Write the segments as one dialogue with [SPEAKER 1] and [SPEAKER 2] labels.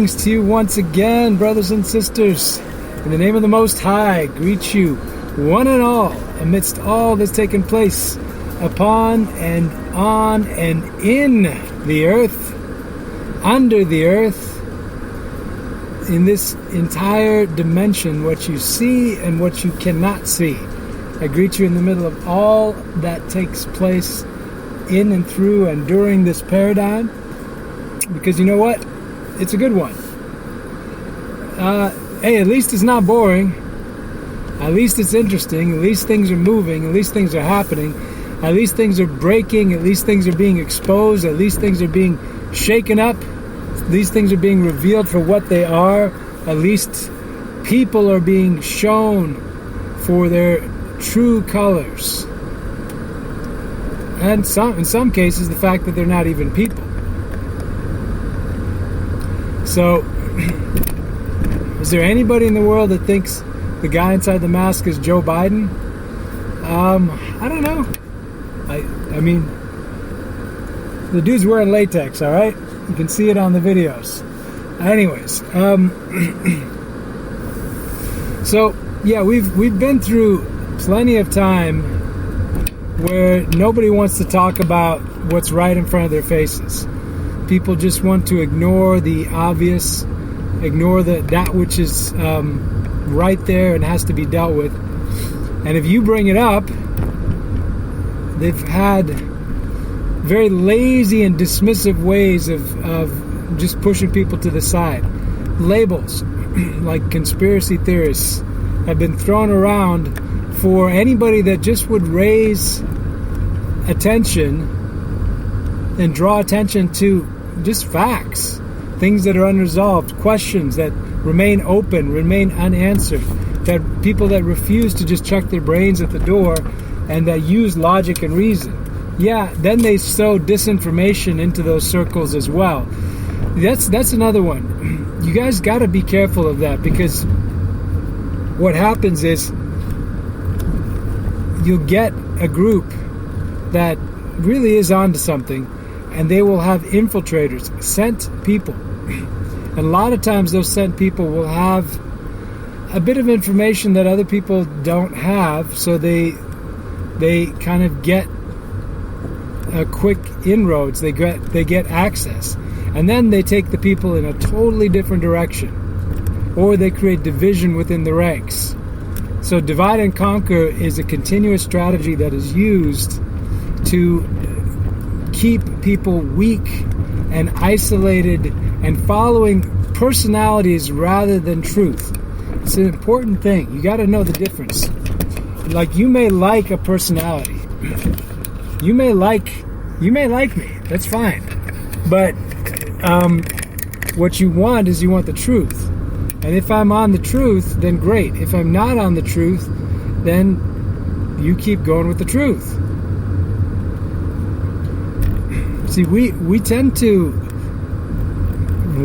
[SPEAKER 1] Greetings to you once again, brothers and sisters. In the name of the Most High, greet you, one and all, amidst all that's taken place upon and on and in the earth, under the earth, in this entire dimension, what you see and what you cannot see. I greet you in the middle of all that takes place in and through and during this paradigm, because you know what? It's a good one. Hey, at least it's not boring. At least it's interesting. At least things are moving. At least things are happening. At least things are breaking. At least things are being exposed. At least things are being shaken up. At least things are being revealed for what they are. At least people are being shown for their true colors. And in some cases, the fact that they're not even people. So, is there anybody in the world that thinks the guy inside the mask is Joe Biden? I don't know. I mean, the dude's wearing latex, all right? You can see it on the videos. Anyways, so yeah, we've been through plenty of time where nobody wants to talk about what's right in front of their faces. People just want to ignore the obvious, ignore that which is right there and has to be dealt with. And if you bring it up, they've had very lazy and dismissive ways of just pushing people to the side. Labels like conspiracy theorists have been thrown around for anybody that just would raise attention and draw attention to just facts, things that are unresolved, questions that remain open, remain unanswered, that people that refuse to just chuck their brains at the door and that use logic and reason. Yeah, then they sow disinformation into those circles as well. That's another one. You guys got to be careful of that, because what happens is you'll get a group that really is onto something, and they will have infiltrators, sent people. And a lot of times those sent people will have a bit of information that other people don't have, so they kind of get a quick inroads, they get access. And then they take the people in a totally different direction. Or they create division within the ranks. So divide and conquer is a continuous strategy that is used to keep people weak and isolated and following personalities rather than truth. It's an important thing. You got to know the difference. Like, you may like a personality. You may like me. That's fine. But what you want is you want the truth. And if I'm on the truth, then great. If I'm not on the truth, then you keep going with the truth. See, we tend to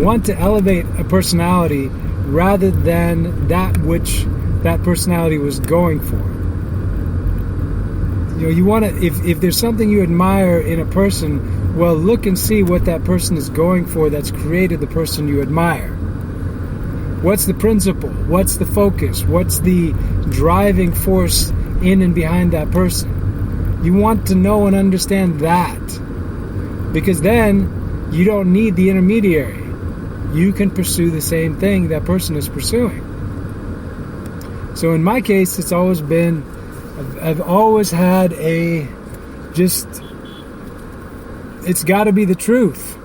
[SPEAKER 1] want to elevate a personality rather than that which that personality was going for. You know, you want to, if there's something you admire in a person, well, look and see what that person is going for that's created the person you admire. What's the principle? What's the focus? What's the driving force in and behind that person? You want to know and understand that. Because then you don't need the intermediary. You can pursue the same thing that person is pursuing. So in my case, it's always been, I've always had it's got to be the truth.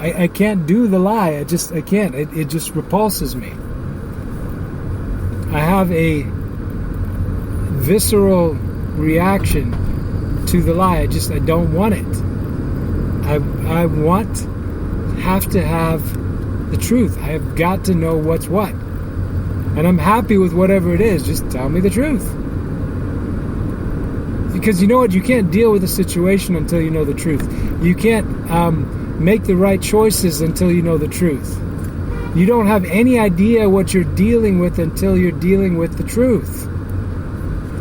[SPEAKER 1] I can't do the lie. I can't. It just repulses me. I have a visceral reaction to the lie. I don't want it. I have to have the truth. I have got to know what's what. And I'm happy with whatever it is. Just tell me the truth. Because you know what? You can't deal with a situation until you know the truth. You can't make the right choices until you know the truth. You don't have any idea what you're dealing with until you're dealing with the truth.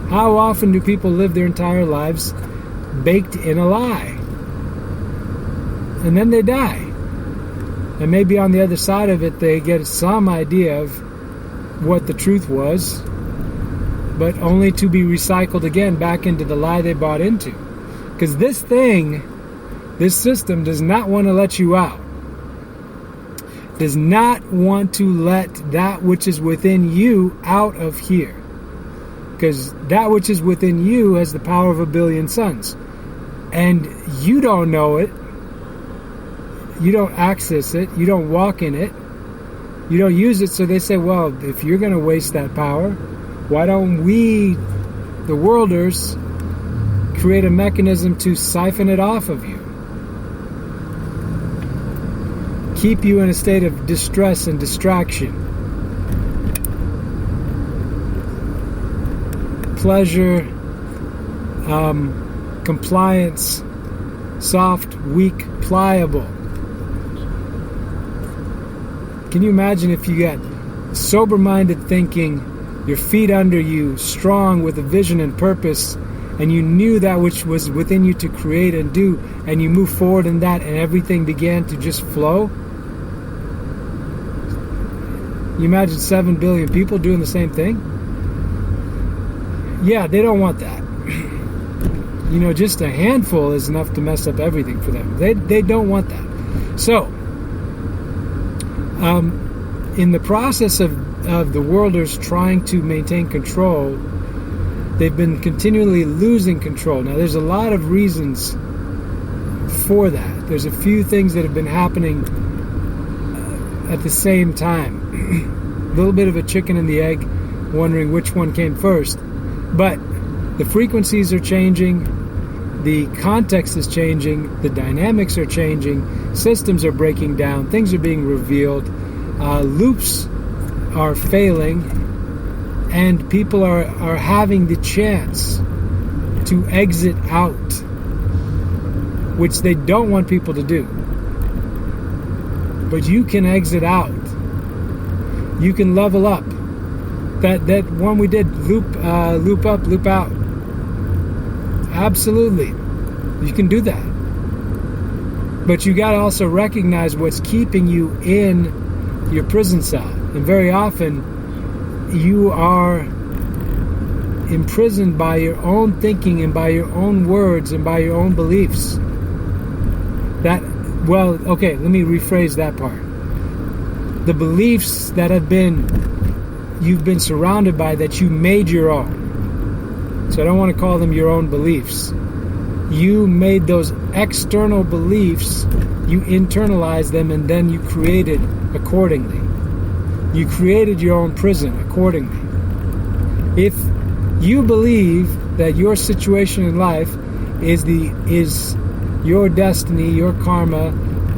[SPEAKER 1] How often do people live their entire lives baked in a lie? And then they die. And maybe on the other side of it, they get some idea of what the truth was, but only to be recycled again back into the lie they bought into. Because this system does not want to let you out. Does not want to let that which is within you out of here. Because that which is within you has the power of 1 billion suns. And you don't know it. You don't access it. You don't walk in it. You don't use it. So they say, well, if you're going to waste that power, why don't we, the worlders, create a mechanism to siphon it off of you? Keep you in a state of distress and distraction. Pleasure, compliance, soft, weak, pliable. Can you imagine if you got sober-minded thinking, your feet under you, strong with a vision and purpose, and you knew that which was within you to create and do, and you move forward in that, and everything began to just flow? You imagine 7 billion people doing the same thing? Yeah, they don't want that. Just a handful is enough to mess up everything for them. They don't want that. So, in the process of the worlders trying to maintain control, they've been continually losing control. Now, there's a lot of reasons for that. There's a few things that have been happening at the same time. A little bit of a chicken and the egg, wondering which one came first. But the frequencies are changing, the context is changing, the dynamics are changing, systems are breaking down, things are being revealed, loops are failing, and people are having the chance to exit out, which they don't want people to do. But you can exit out. You can level up. That one we did, loop up, loop out. Absolutely. You can do that. But you got to also recognize what's keeping you in your prison cell. And very often, you are imprisoned by your own thinking and by your own words and by your own beliefs. Let me rephrase that part. The beliefs that you've been surrounded by, that you made your own. So I don't want to call them your own beliefs. You made those external beliefs, you internalized them, and then you created accordingly. You created your own prison accordingly. If you believe that your situation in life is your destiny, your karma,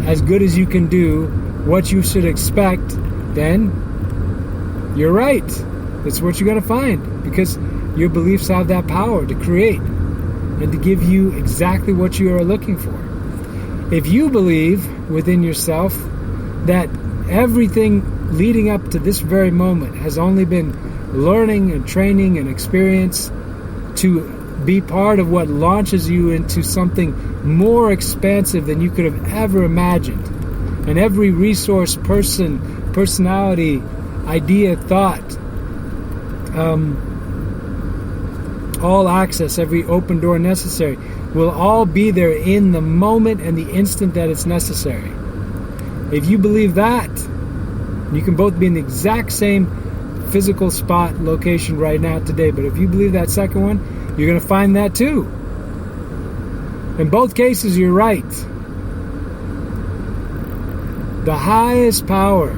[SPEAKER 1] as good as you can do, what you should expect, then you're right. That's what you're going to find, because your beliefs have that power to create and to give you exactly what you are looking for. If you believe within yourself that everything leading up to this very moment has only been learning and training and experience to be part of what launches you into something more expansive than you could have ever imagined, and every resource, person, personality, idea, thought, all access, every open door necessary, will all be there in the moment and the instant that it's necessary. If you believe that, you can both be in the exact same physical spot, location right now today, but if you believe that second one, you're going to find that too. In both cases, you're right. The highest power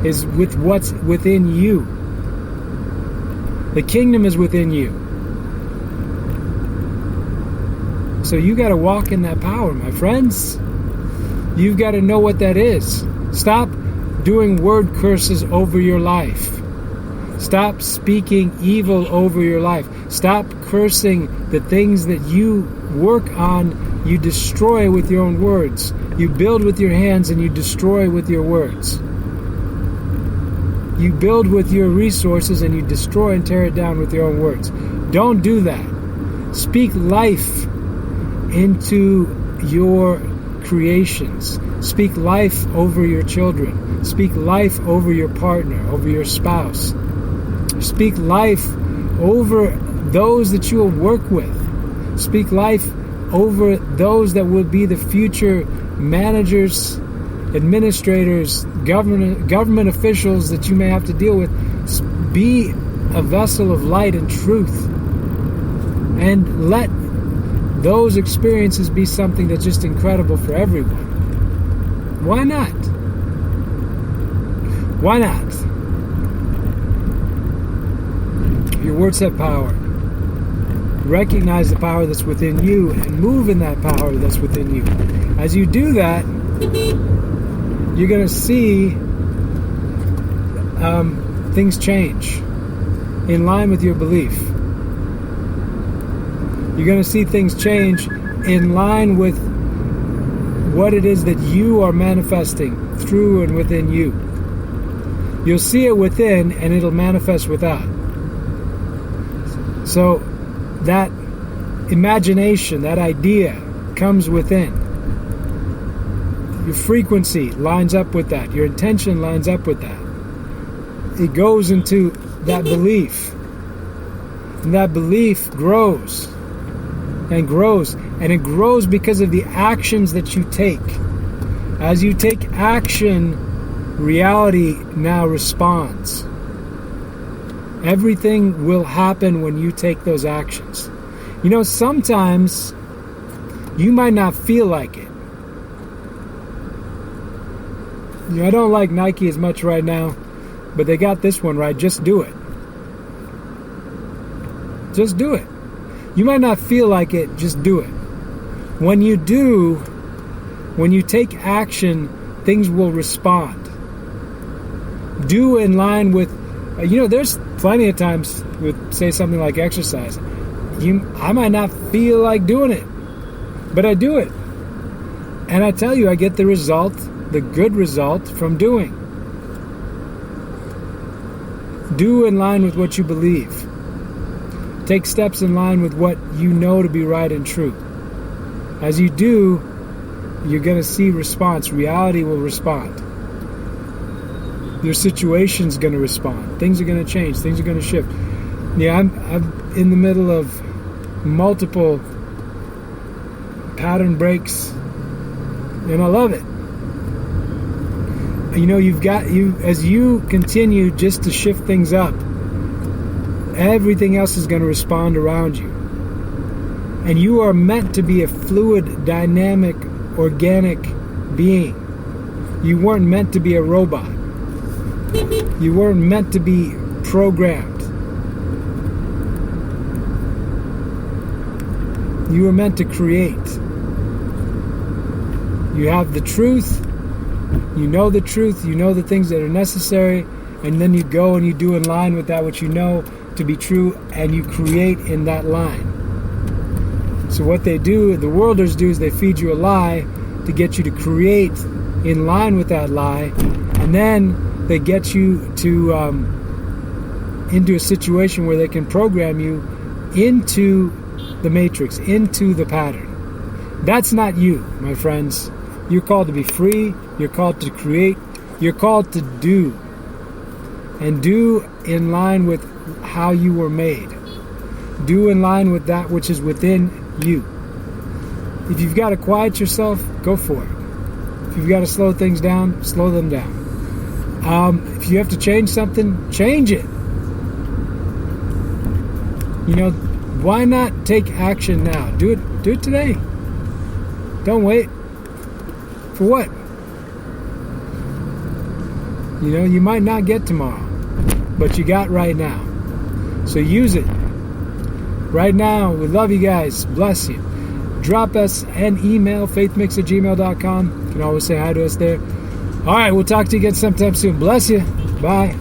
[SPEAKER 1] is with what's within you. The kingdom is within you. So you got to walk in that power, my friends. You've got to know what that is. Stop doing word curses over your life. Stop speaking evil over your life. Stop cursing the things that you work on, you destroy with your own words. You build with your hands and you destroy with your words. You build with your resources and you destroy and tear it down with your own words. Don't do that. Speak life into your creations. Speak life over your children. Speak life over your partner, over your spouse. Speak life over those that you will work with. Speak life over those that will be the future managers, administrators, government officials that you may have to deal with. Be a vessel of light and truth. And let those experiences be something that's just incredible for everyone. Why not? Why not? Your words have power. Recognize the power that's within you and move in that power that's within you. As you do that, you're going to see things change in line with your belief. You're going to see things change in line with what it is that you are manifesting through and within you. You'll see it within and it'll manifest without. So that imagination, that idea comes within. Your frequency lines up with that. Your intention lines up with that. It goes into that belief. And that belief grows. And grows, and it grows because of the actions that you take. As you take action, reality now responds. Everything will happen when you take those actions. You know, sometimes you might not feel like it. You know, I don't like Nike as much right now, but they got this one right. Just do it. Just do it. You might not feel like it, just do it. When you do, when you take action, things will respond. Do in line with, there's plenty of times with, say, something like exercise. I might not feel like doing it, but I do it. And I tell you, I get the result, the good result from doing. Do in line with what you believe. Take steps in line with what you know to be right and true. As you do, you're going to see response. Reality will respond. Your situation's going to respond. Things are going to change. Things are going to shift. Yeah, I'm in the middle of multiple pattern breaks, and I love it. You know, as you continue just to shift things up, everything else is going to respond around you. And you are meant to be a fluid, dynamic, organic being. You weren't meant to be a robot. You weren't meant to be programmed. You were meant to create. You have the truth. You know the truth. You know the things that are necessary. And then you go and you do in line with that which you know to be true, and you create in that line. So what they do, the worlders do, is they feed you a lie to get you to create in line with that lie, and then they get you to into a situation where they can program you into the matrix, into the pattern. That's not you, my friends. You're called to be free. You're called to create. You're called to do. And do in line with how you were made. Do in line with that which is within you. If you've got to quiet yourself, go for it. If you've got to slow things down, slow them down. If you have to change something, change it. You know, why not take action now? Do it today. Don't wait. For what? You know, you might not get tomorrow, but you got right now. So use it. Right now, we love you guys. Bless you. Drop us an email, faithmix@gmail.com. You can always say hi to us there. All right, we'll talk to you again sometime soon. Bless you. Bye.